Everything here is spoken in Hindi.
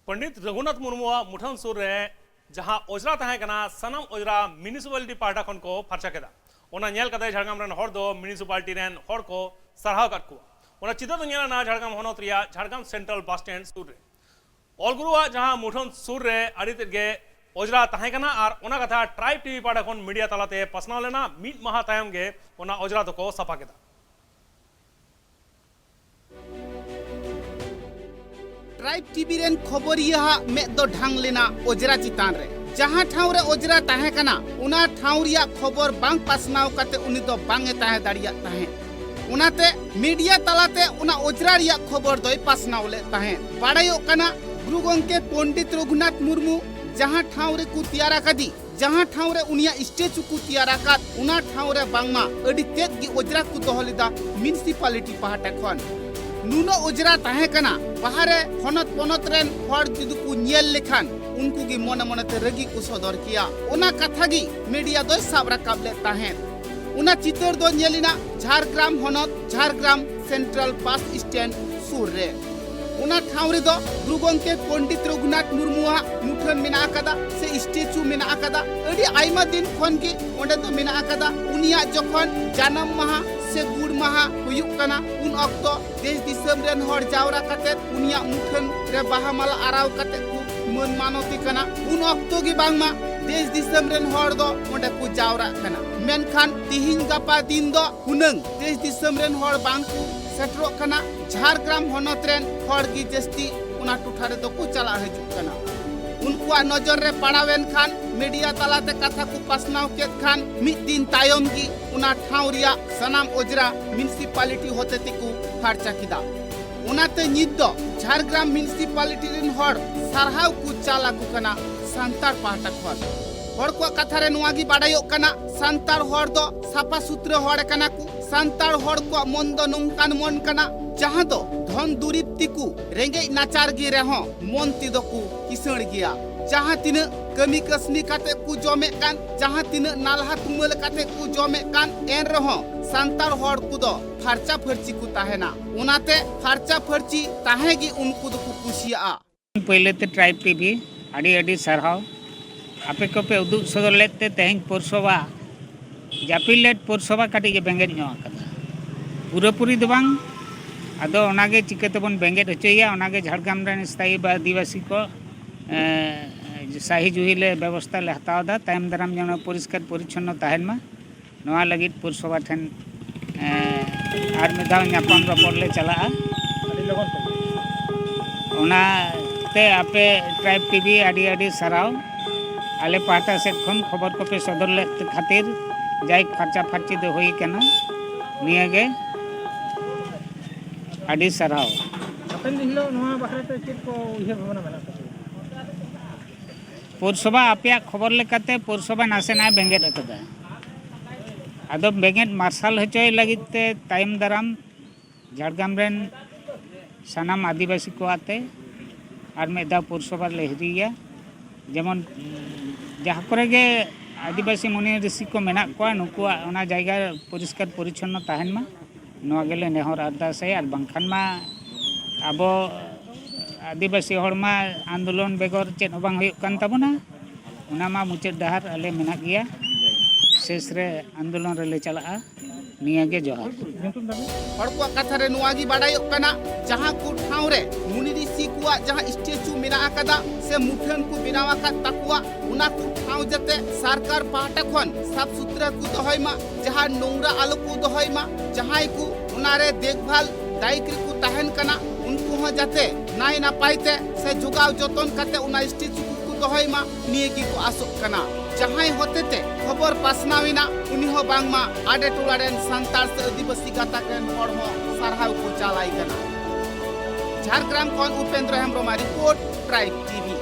पंडित रघुनाथ मुर्मू मुठन सुर रे जहां ओजरा तहकना सनम ओजरा म्यूनिसिपालिटी पार्टा खन को फरचा केदा ओना नेल कते झारगाम रेन हर दो म्यूनिसिपालिटी रेन हर को सरहाव काट को ओना चित्र तो नेला ना झारगाम होनत रिया झारगाम सेंट्रल बस स्टैंड सुर रे ऑलगुरुआ जहां मुठन सुर रे अड़ी तेगे ओजरा तहकना और ओना कथा ट्राइब टीवी पार्टा खन मीडिया तलाते पसनाव लेना मिट माह तायम गे ओना ओजरा तो को सफा केदा ट्राइब टीवी रेन खबरिया में दो ढांग लेना ओजरा चितान रे जहां ठाव रे ओजरा ताहे कना उना ठाव रिया खबर बांग पासनाव काते उनी दो बांगे ताहे दाड़िया ताहे उनाते मीडिया तलाते उना ओजरा रिया खबर दोय पासनाव ले ताहे बाड़ायो कना गुरु गंके पंडित रघुनाथ मुर्मू जहां ठाव रे कु तियारा कदी जहां ठाव रे उनिया स्टेचू कु तियारा कात उना ठाव रे बांगमा अडी तेज गी ओजरा कु दोहलिदा म्यूनिसिपालिटी पहाटे खन नुनो ओजरा ताहे कना बाहरे हनत पनत रेन हर जुदु को नेल लेखान उनको की मन मनते रगी को सदर किया ओना कथा गी मीडिया दो साब रकाब ले ताहे उना चित्र दो नेलिना झारग्राम हनत झारग्राम सेंट्रल बस स्टैंड सुर रे उना ठावरे दो गुरुगों के पंडित रघुनाथ मुर्मुआ मुठन मेना कदा से स्टेचू मेना कदा अडी आइमा दिन खन के ओंडे तो मेना कदा उनिया जखन जन्म माहा से गुड़ माहा हुयुक कना उन अक्तो देश दिसम रेन हर जावरा कते उनिया मुठन रे बाहा माला आराव कते कु मन मानती कना उन अक्तो की बांगमा देश दिसम रेन हर दो ओंडे कु जावरा कना मेनखान तिहिन गपा दिन दो हुनंग देश दिसम रेन हर बांगकु सेट्रो कना झारग्राम हनत रेन हर की जस्ती उना टुठारे दो कु चला हजु कना उनकुआ नजर रे पड़ावेन खान मीडिया तलाते कथा को पासनाव केत खान मिद दिन तायम की उना ठाव रिया सनाम ओजरा म्यूनिसिपालिटी होते तिकु फारचा किदा उनाते निद दो झारग्राम म्यूनिसिपालिटी रेन हर सरहाव कु चाला कु कना सांतार पाटा खन हर को कथा रे नोआगी बाडायो कना सांतार हर दो साफा सूत्र हर कना कु सांतार हर को मन दो नंकान मन कना जहां दो धन दुरीब तिकु रेंगे नाचार गी रेहो मन ति दो कु किसण गिया जहां तिन कमी कसमी काते कु जमे कान जहां तिन नालहा तुमल काते कु जमे कान एन रहो सांतार हर कु दो फारचा फरची कु ताहेना उनाते फारचा फरची ताहेगी उनको दो कु कुसिया पहले ते ट्राइब टीवी आड़ी आड़ी सरहाव आपे को पे उदुग सदर लेते तेहन पुरसभा जापिलेट पुरसभा काटी के बेंगेट नो आकदा पूरापूरी दो बांग आदो ओनागे चिकेते बन बेंगेट हचोया ओनागे झारग्राम रेन स्थायी आदिवासी को साही जुहिले व्यवस्था ले हतावदा तायम दाराम जन परिष्कार परिच्छन्न ताहेन मा नोआ लगित पुरसभा ठेन आर मेदाव न्यापाम रपड़ ले चला ओना ते आपे ट्राइब टीवी आड़ी आड़ी सराव आले पाटा से खन खबर को पे सदर ले खातिर जाय फरचा फरची दे होई केना नियगे आड़ी सराव अपन दिलो नोआ बाहर ते चेक को इहे भावना मेना पुरसभा आपया खबर लेकाते पुरसभा नासे ना बेंगेट अकदा आदो बेंगेट मार्शल हचोय लगिते तायम दाराम झारग्राम रेन सनाम आदिवासी को आते और मेदा पुरसभा लेहरिया जेमन जहाँ करे गे आदिवासी मुनि ऋषि को मेना को नुकुआ ओना जायगा परिष्कार परिच्छन्न ताहेन मा नोआ गेले नेहर अरदासे और बांखान मा आबो आदिवासी हड़मा आंदोलन बेगर चेत बांग हुयुग कान ताबोना ओना मा मुचाद डाहार आले मेना गिया शेष रे आंदोलन रे ले चलाआ नियागे जोहार हर को कथा रे नोआगी बाडायो कना जहां को ठाव रे मुनि ऋषि कुआ जहां स्टेचू मेना आकदा से मुठन को बिनावा का तकुआ उना को ठाव जते सरकार पाटा खन साफ सुथरा को दहयमा जहां नोंगरा आलो को दहयमा जहां को उना रे देखभाल दायित्व को ताहन कना उनको हो जाते नाय ना पाइते से जुगाव जतन काते उना स्टेचू को दहयमा नियगी को आसोक कना जहां होते ते खबर पासनाविना उनी हो बांगमा आडे टोला रेन संतार से आदिवासी गाता केन हर हो सरहाव को चालाई कना झारग्राम खन Upendra Hembram report tribe TV.